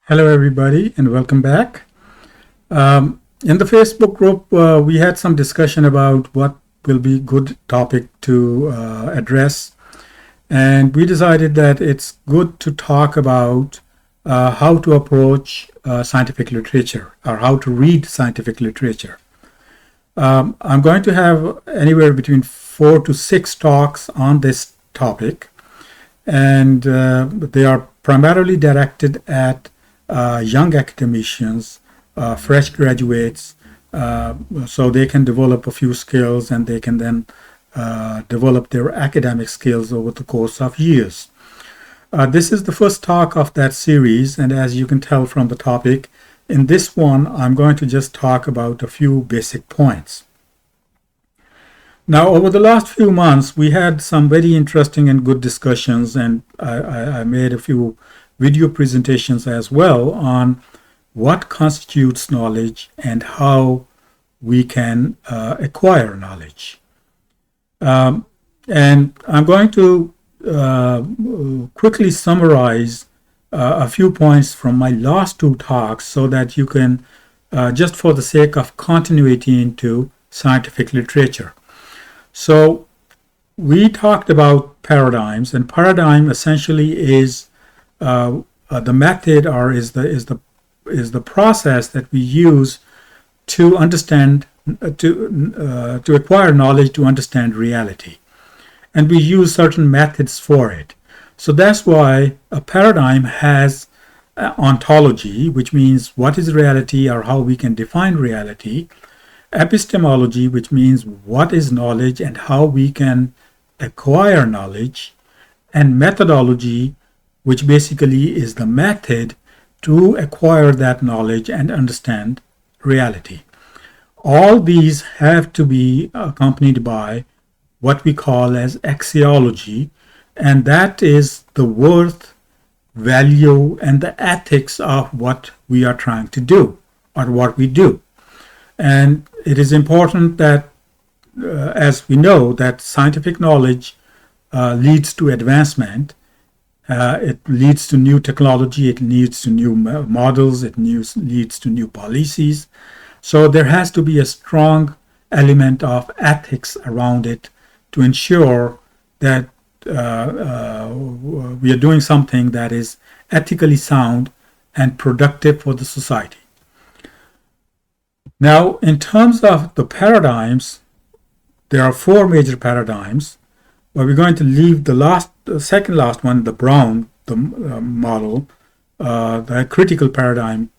Hello, everybody, and welcome back. In the Facebook group, we had some discussion about what will be good topic to address, and we decided that it's good to talk about how to approach scientific literature or how to read scientific literature. I'm going to have anywhere between 4 to 6 talks on this topic, and they are primarily directed at young academicians, fresh graduates, so they can develop a few skills and they can then develop their academic skills over the course of years. This is the first talk of that series, and as you can tell from the topic, in this one I'm going to just talk about a few basic points. Now, over the last few months, we had some very interesting and good discussions, and I made a few video presentations as well on what constitutes knowledge and how we can acquire knowledge. And I'm going to quickly summarize a few points from my last 2 talks so that you can, just for the sake of continuity into scientific literature. So we talked about paradigms, and paradigm essentially is the method, or is the process that we use to understand, to acquire knowledge, to understand reality, and we use certain methods for it. So that's why a paradigm has ontology, which means what is reality or how we can define reality; epistemology, which means what is knowledge and how we can acquire knowledge; and methodology, which basically is the method to acquire that knowledge and understand reality. All these have to be accompanied by what we call as axiology, and that is the worth, value, and the ethics of what we are trying to do or what we do. And it is important that, as we know, that scientific knowledge leads to advancement. It leads to new technology, it leads to new models, it leads to new policies. So there has to be a strong element of ethics around it to ensure that we are doing something that is ethically sound and productive for the society. Now, in terms of the paradigms, there are 4 major paradigms, but we're going to leave the second last one, the Brown model, the critical paradigm,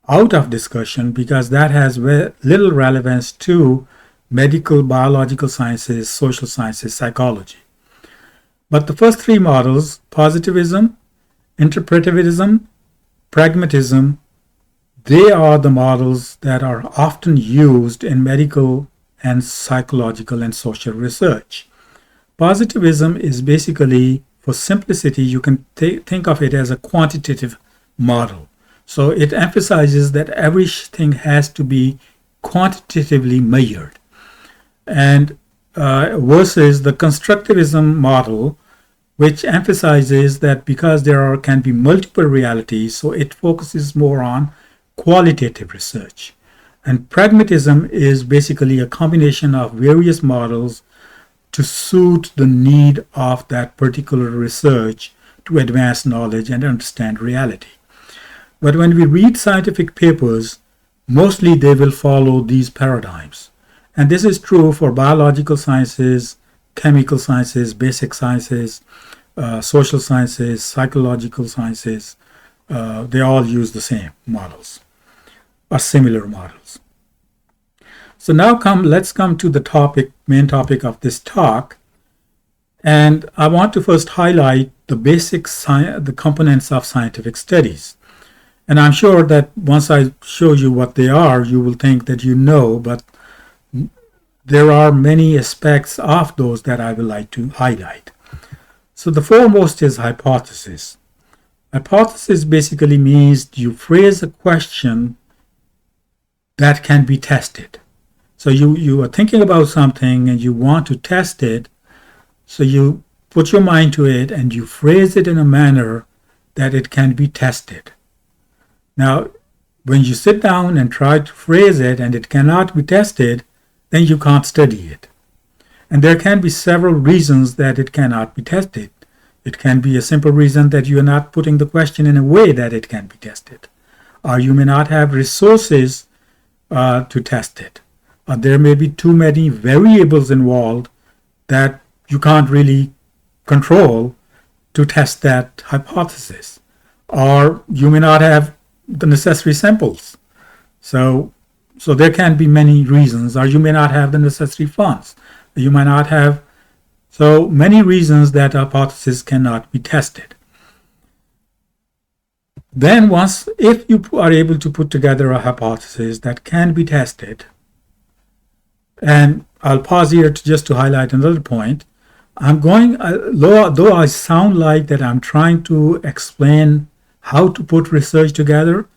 out of discussion because that has little relevance to medical, biological sciences, social sciences, psychology. But the first 3 models, positivism, interpretivism, pragmatism, they are the models that are often used in medical and psychological and social research. Positivism is basically, for simplicity, you can think of it as a quantitative model. So it emphasizes that everything has to be quantitatively measured. And versus the constructivism model, which emphasizes that because there can be multiple realities, so it focuses more on qualitative research. And pragmatism is basically a combination of various models to suit the need of that particular research to advance knowledge and understand reality. But when we read scientific papers, mostly they will follow these paradigms. And this is true for biological sciences, chemical sciences, basic sciences, social sciences, psychological sciences. They all use the same models or similar models. So now let's come to the main topic of this talk. And I want to first highlight the the components of scientific studies. And I'm sure that once I show you what they are, you will think that you know, but there are many aspects of those that I would like to highlight. So the foremost is hypothesis. Hypothesis basically means you phrase a question that can be tested. So you are thinking about something and you want to test it, so you put your mind to it and you phrase it in a manner that it can be tested. Now, when you sit down and try to phrase it and it cannot be tested, then you can't study it. And there can be several reasons that it cannot be tested. It can be a simple reason that you are not putting the question in a way that it can be tested. Or you may not have resources to test it. Or there may be too many variables involved that you can't really control to test that hypothesis. Or you may not have the necessary samples. So there can be many reasons. Or you may not have the necessary funds. You might not have so many reasons that a hypothesis cannot be tested. Then if you are able to put together a hypothesis that can be tested, and I'll pause here just to highlight another point. Though I sound like that I'm trying to explain how to put research together,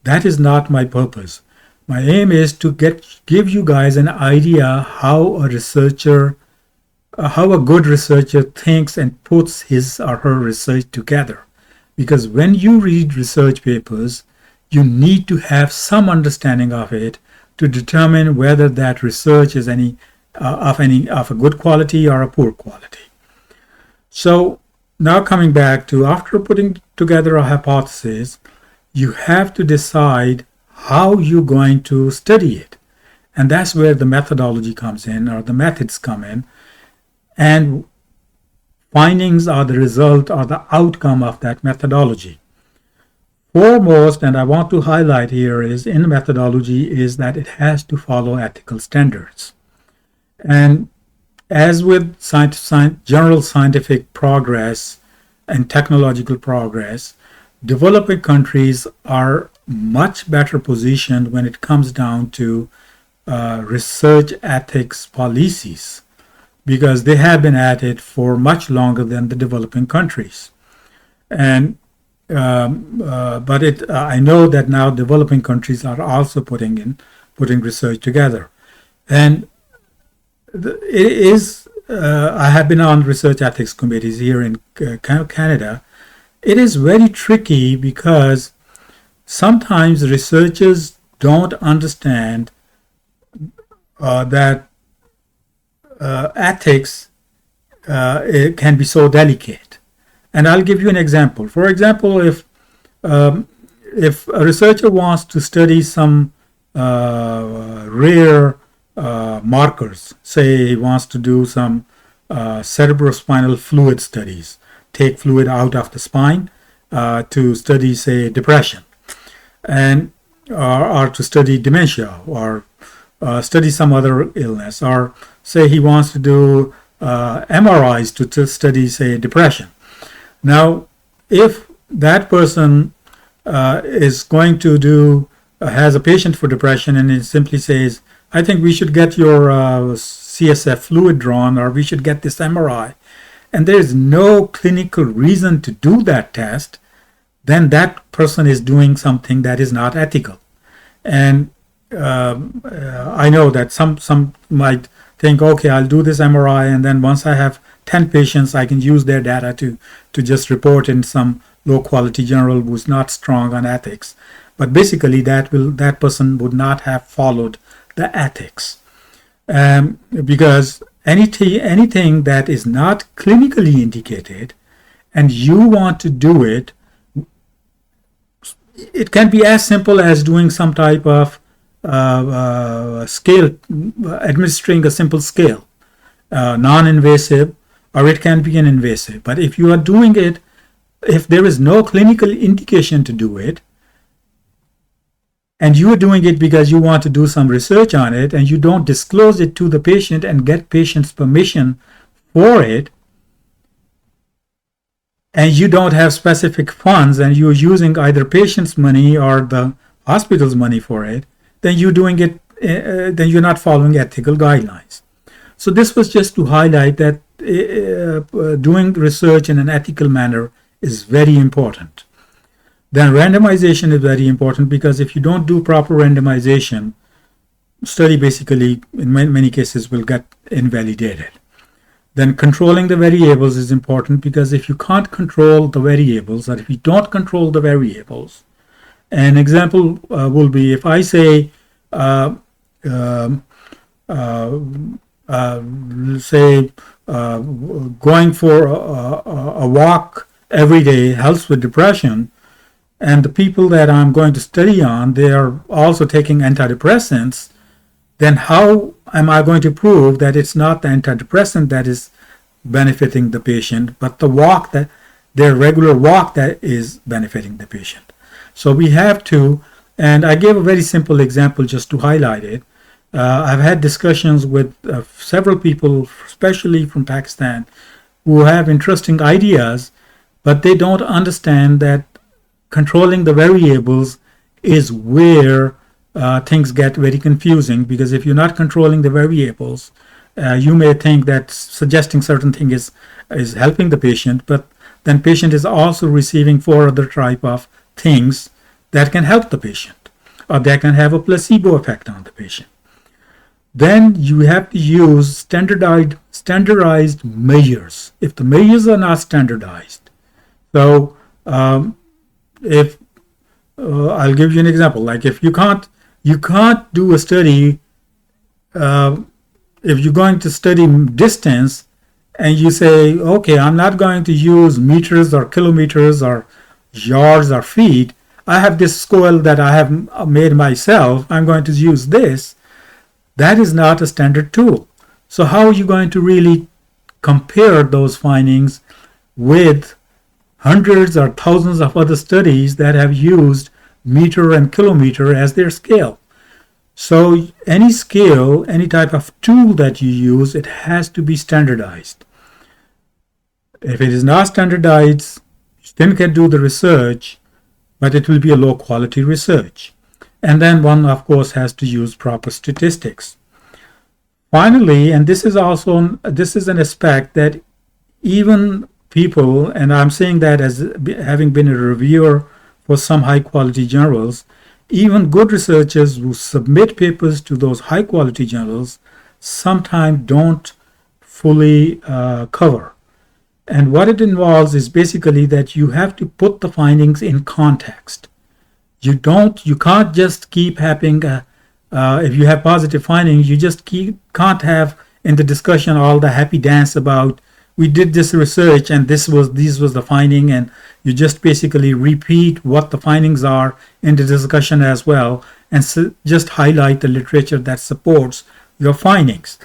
that is not my purpose. My aim is to give you guys an idea how a good researcher thinks and puts his or her research together. Because when you read research papers, you need to have some understanding of it to determine whether that research is of a good quality or a poor quality. So now coming back to after putting together a hypothesis, you have to decide how you're going to study it. And that's where the methodology comes in, or the methods come in. And findings are the result or the outcome of that methodology. Foremost, and I want to highlight here is in methodology is that it has to follow ethical standards. And as with general scientific progress and technological progress, developing countries are much better positioned when it comes down to research ethics policies, because they have been at it for much longer than the developing countries. And but I know that now developing countries are also putting research together, and I have been on research ethics committees here in Canada. It is very tricky because sometimes researchers don't understand that ethics it can be so delicate. And I'll give you an example. For example, if a researcher wants to study some rare markers, say he wants to do some cerebrospinal fluid studies, take fluid out of the spine to study, say, depression, and or to study dementia, or study some other illness, or say he wants to do MRIs to study, say, depression. Now, if that person is going to do, has a patient for depression, and it simply says, I think we should get your CSF fluid drawn, or we should get this MRI, and there is no clinical reason to do that test, then that person is doing something that is not ethical. And I know that some might think, okay, I'll do this MRI, and then once I have 10 patients, I can use their data to just report in some low-quality journal who's not strong on ethics. But basically, that person would not have followed the ethics, because anything that is not clinically indicated, and you want to do it, it can be as simple as doing some type of scale, administering a simple scale, non-invasive, or it can be an invasive. But if you are doing it, if there is no clinical indication to do it, and you are doing it because you want to do some research on it, and you don't disclose it to the patient and get patient's permission for it, and you don't have specific funds, and you're using either patient's money or the hospital's money for it, then you're doing it, then you're not following ethical guidelines. So this was just to highlight that doing research in an ethical manner is very important. Then randomization is very important, because if you don't do proper randomization, study basically in many cases will get invalidated. Then controlling the variables is important, because if you can't control the variables, or if you don't control the variables, An example will be if I say, uh, um, uh, say, going for a walk every day helps with depression, and the people that I'm going to study on, they are also taking antidepressants, then how am I going to prove that it's not the antidepressant that is benefiting the patient, but the walk that their regular walk that is benefiting the patient? So we have to, and I gave a very simple example just to highlight it. I've had discussions with several people, especially from Pakistan, who have interesting ideas, but they don't understand that controlling the variables is where things get very confusing, because if you're not controlling the variables, you may think that suggesting certain thing is helping the patient, but then patient is also receiving four other type of things that can help the patient, or that can have a placebo effect on the patient. Then you have to use standardized measures. If the measures are not standardized, so if I'll give you an example, like if you can't do a study, if you're going to study distance and you say, okay, I'm not going to use meters or kilometers or yards or feet, I have this scale that I have made myself, I'm going to use this. That is not a standard tool. So how are you going to really compare those findings with hundreds or thousands of other studies that have used meter and kilometer as their scale? So any scale, any type of tool that you use, it has to be standardized. If it is not standardized, you still can do the research, but it will be a low quality research. And then one, of course, has to use proper statistics. Finally, and this is an aspect that even people, and I'm saying that as having been a reviewer for some high quality journals, even good researchers who submit papers to those high quality journals sometimes don't fully cover. And what it involves is basically that you have to put the findings in context. You can't just keep having, if you have positive findings, you just can't have in the discussion all the happy dance about, we did this research and this was the finding, and you just basically repeat what the findings are in the discussion as well, and just highlight the literature that supports your findings.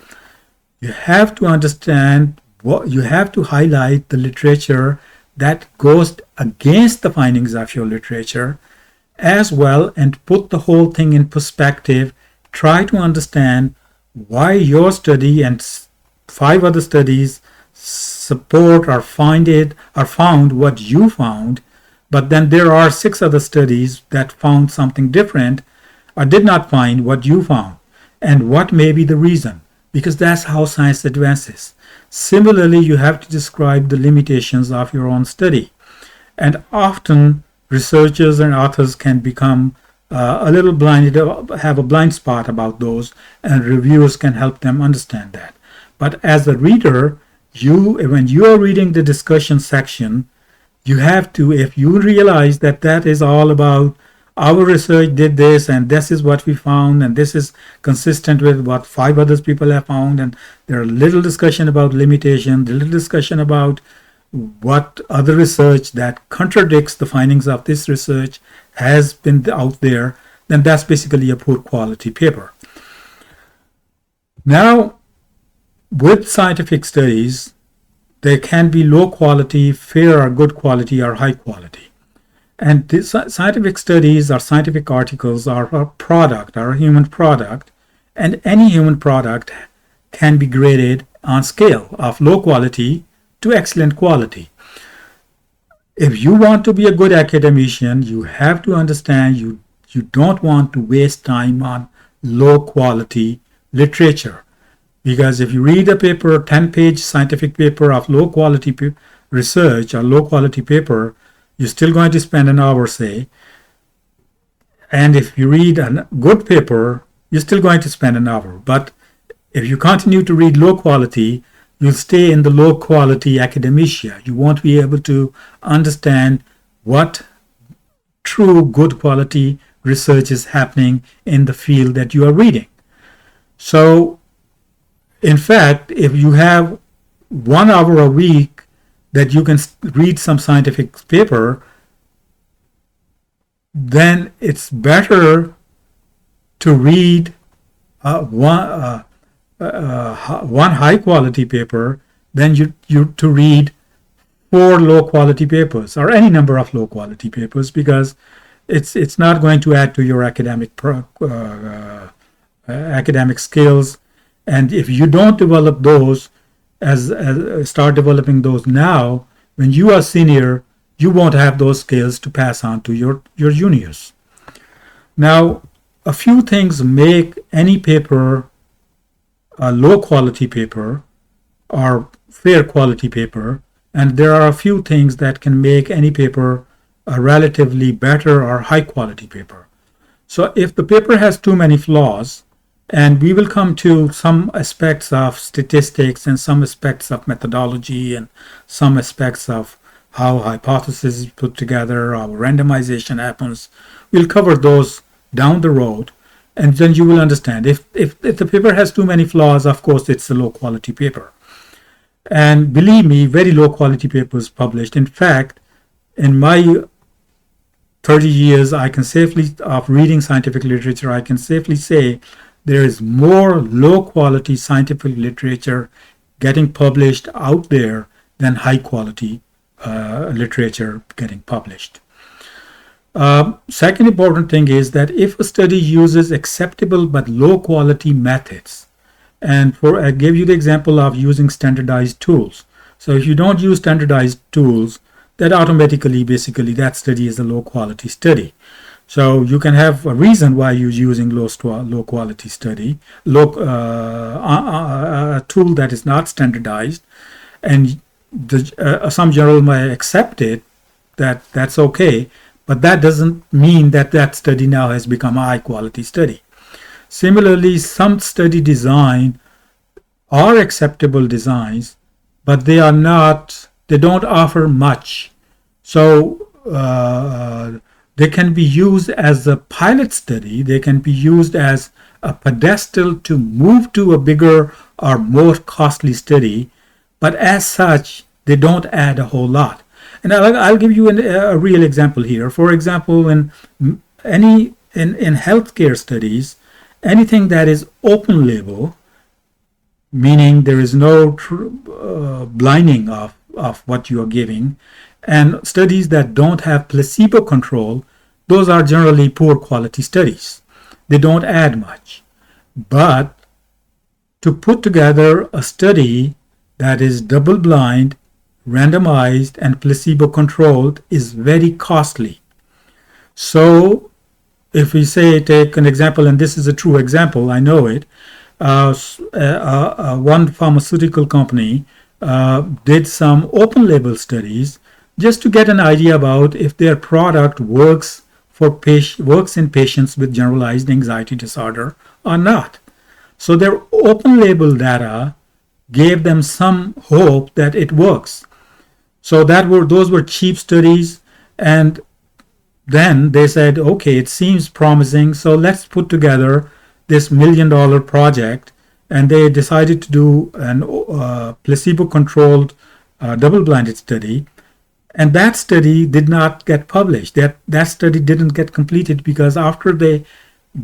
You have to understand you have to highlight the literature that goes against the findings of your literature as well, and put the whole thing in perspective. Try to understand why your study and 5 other studies support or found what you found, but then there are 6 other studies that found something different or did not find what you found, and what may be the reason, because that's how science advances. Similarly, you have to describe the limitations of your own study, and often researchers and authors can become a little blinded, have a blind spot about those, and reviewers can help them understand that. But as a reader, when you are reading the discussion section, you have to, if you realize that is all about our research did this and this is what we found and this is consistent with what 5 other people have found, and there are little discussion about limitation, little discussion about what other research that contradicts the findings of this research has been out there, then that's basically a poor quality paper. Now, with scientific studies, there can be low quality, fair or good quality, or high quality. And these scientific studies or scientific articles are a product, are a human product, and any human product can be graded on scale of low quality to excellent quality. If you want to be a good academician, you have to understand you don't want to waste time on low quality literature. Because if you read a paper, 10-page scientific paper of low quality research or low quality paper, you're still going to spend an hour, say. And if you read a good paper, you're still going to spend an hour. But if you continue to read low quality, you'll stay in the low quality academia. You won't be able to understand what true good quality research is happening in the field that you are reading. So, in fact, if you have 1 hour a week that you can read some scientific paper, then it's better to read one high quality paper than you to read 4 low quality papers or any number of low quality papers, because it's not going to add to your academic skills. And if you don't develop those, as start developing those now, when you are senior, you won't have those skills to pass on to your juniors. Now, a few things make any paper a low quality paper or fair quality paper, and there are a few things that can make any paper a relatively better or high quality paper. So if the paper has too many flaws, and we will come to some aspects of statistics and some aspects of methodology and some aspects of how hypothesis is put together, how randomization happens. We'll cover those down the road, and then you will understand. If the paper has too many flaws, of course, it's a low quality paper. And believe me, very low quality papers published. In fact, in my 30 years of reading scientific literature, I can safely say there is more low quality scientific literature getting published out there than high quality literature getting published. Second important thing is that if a study uses acceptable but low quality methods, and I gave you the example of using standardized tools. So if you don't use standardized tools, that automatically, basically, that study is a low quality study. So you can have a reason why you're using low quality study, a tool that is not standardized, and some journal might accept it, that's okay, but that doesn't mean that study now has become a high quality study. Similarly, some study design are acceptable designs, but they don't offer much. So they can be used as a pilot study. They can be used as a pedestal to move to a bigger or more costly study, but as such, they don't add a whole lot. And I'll give you a real example here. For example, in healthcare studies, anything that is open label, meaning there is no blinding of what you are giving, and studies that don't have placebo control, those are generally poor quality studies. They don't add much. But to put together a study that is double blind, randomized, and placebo controlled is very costly. So if we say, take an example, and this is a true example, I know it, one pharmaceutical company did some open label studies just to get an idea about if their product works in patients with generalized anxiety disorder or not. So their open label data gave them some hope that it works. So those were cheap studies, and then they said, okay, it seems promising, so let's put together this $1 million project, and they decided to do a placebo-controlled double-blinded study, and that study did not get published. That study didn't get completed because after they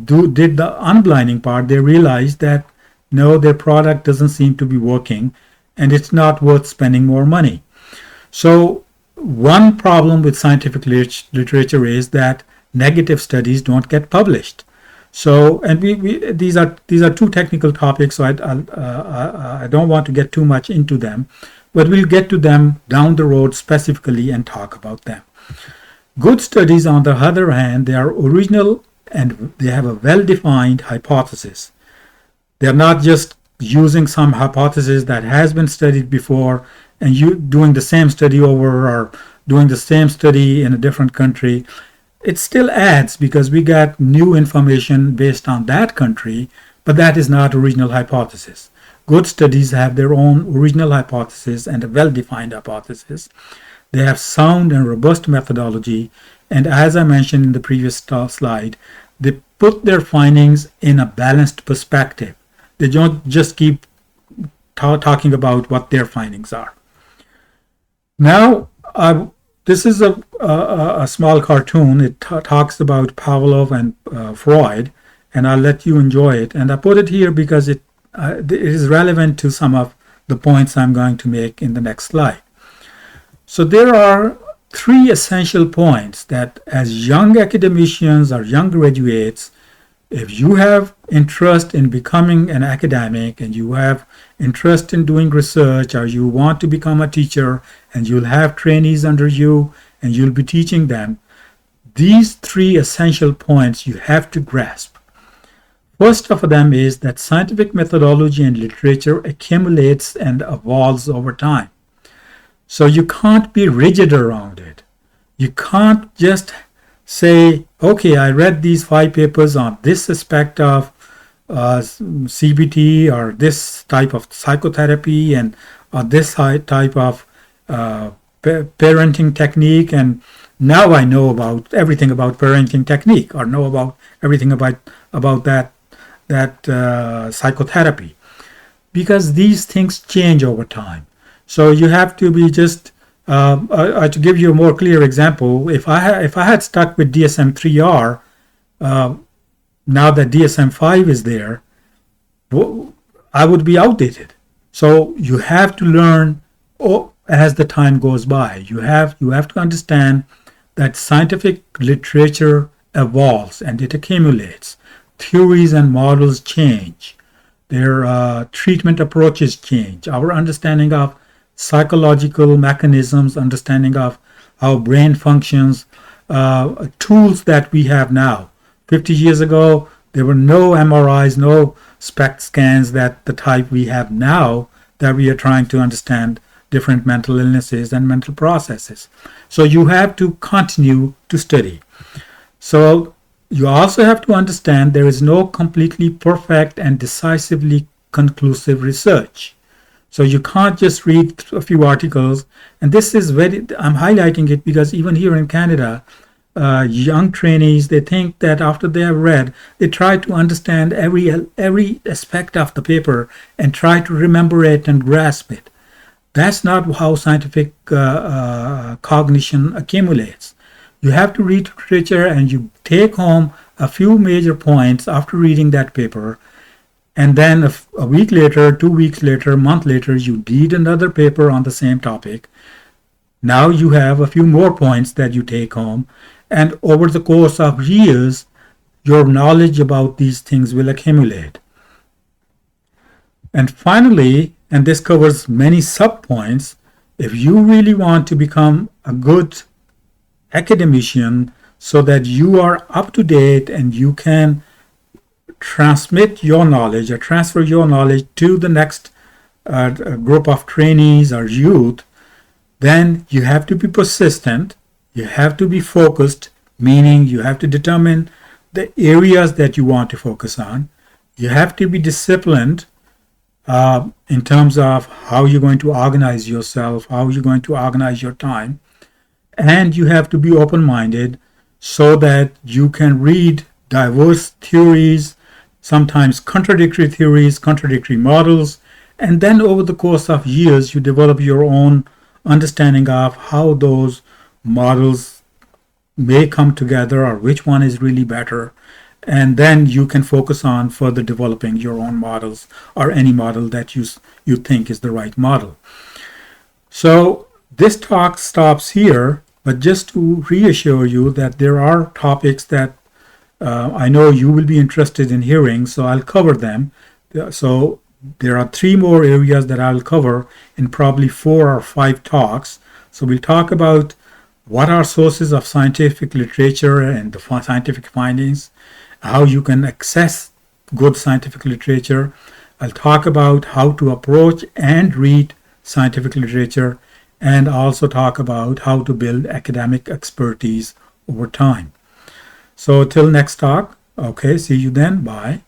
did the unblinding part, they realized that no, their product doesn't seem to be working, and it's not worth spending more money. So one problem with scientific literature is that negative studies don't get published. So, and these are two technical topics, so I don't want to get too much into them, but we'll get to them down the road specifically and talk about them. Good studies, on the other hand, they are original and they have a well-defined hypothesis. They're not just using some hypothesis that has been studied before and you doing the same study over or doing the same study in a different country. It still adds because we got new information based on that country, but that is not original hypothesis. Good studies have their own original hypothesis and a well-defined hypothesis. They have sound and robust methodology, And as I mentioned in the previous slide, they put their findings in a balanced perspective. They don't just keep talking about what their findings are. Now, this is a small cartoon. It talks about Pavlov and Freud, and I'll let you enjoy it. And I put it here because it is relevant to some of the points I'm going to make in the next slide. So there are three essential points that as young academicians or young graduates, if you have interest in becoming an academic and you have interest in doing research, or you want to become a teacher and you'll have trainees under you and you'll be teaching them, these three essential points you have to grasp. First of them is that scientific methodology and literature accumulates and evolves over time. So you can't be rigid around it. You can't just say, okay, I read these 5 papers on this aspect of CBT or this type of psychotherapy and this type of parenting technique, and now I know about everything about parenting technique, or know about everything about that psychotherapy, because these things change over time. So you have to be just to give you a more clear example. If I had stuck with DSM-3R, now that DSM-5 is there, I would be outdated. So you have to learn as the time goes by. You have to understand that scientific literature evolves and it accumulates. Theories and models change. Their treatment approaches change. Our understanding of psychological mechanisms, understanding of how brain functions, tools that we have now. 50 years ago, there were no MRIs, no SPECT scans that the type we have now, that we are trying to understand different mental illnesses and mental processes. So you have to continue to study. So you also have to understand there is no completely perfect and decisively conclusive research. So you can't just read a few articles. And this is I'm highlighting it because even here in Canada, young trainees, they think that after they have read, they try to understand every aspect of the paper and try to remember it and grasp it. That's not how scientific cognition accumulates. You have to read literature and you take home a few major points after reading that paper, and then a week later, 2 weeks later, a month later, you read another paper on the same topic. Now you have a few more points that you take home, and over the course of years, your knowledge about these things will accumulate. And finally, and this covers many sub-points, if you really want to become a good academician so that you are up to date and you can transmit your knowledge or transfer your knowledge to the next group of trainees or youth, then you have to be persistent, you have to be focused, meaning you have to determine the areas that you want to focus on. You have to be disciplined in terms of how you're going to organize yourself, how you're going to organize your time. And you have to be open-minded so that you can read diverse theories, sometimes contradictory theories, contradictory models, and then over the course of years, you develop your own understanding of how those models may come together or which one is really better. And then you can focus on further developing your own models or any model that you think is the right model. So this talk stops here, but just to reassure you that there are topics that I know you will be interested in hearing, so I'll cover them. So there are 3 more areas that I'll cover in probably 4 or 5 talks. So we'll talk about what are sources of scientific literature and the scientific findings, how you can access good scientific literature. I'll talk about how to approach and read scientific literature, and also talk about how to build academic expertise over time. So till next talk, okay, see you then, bye.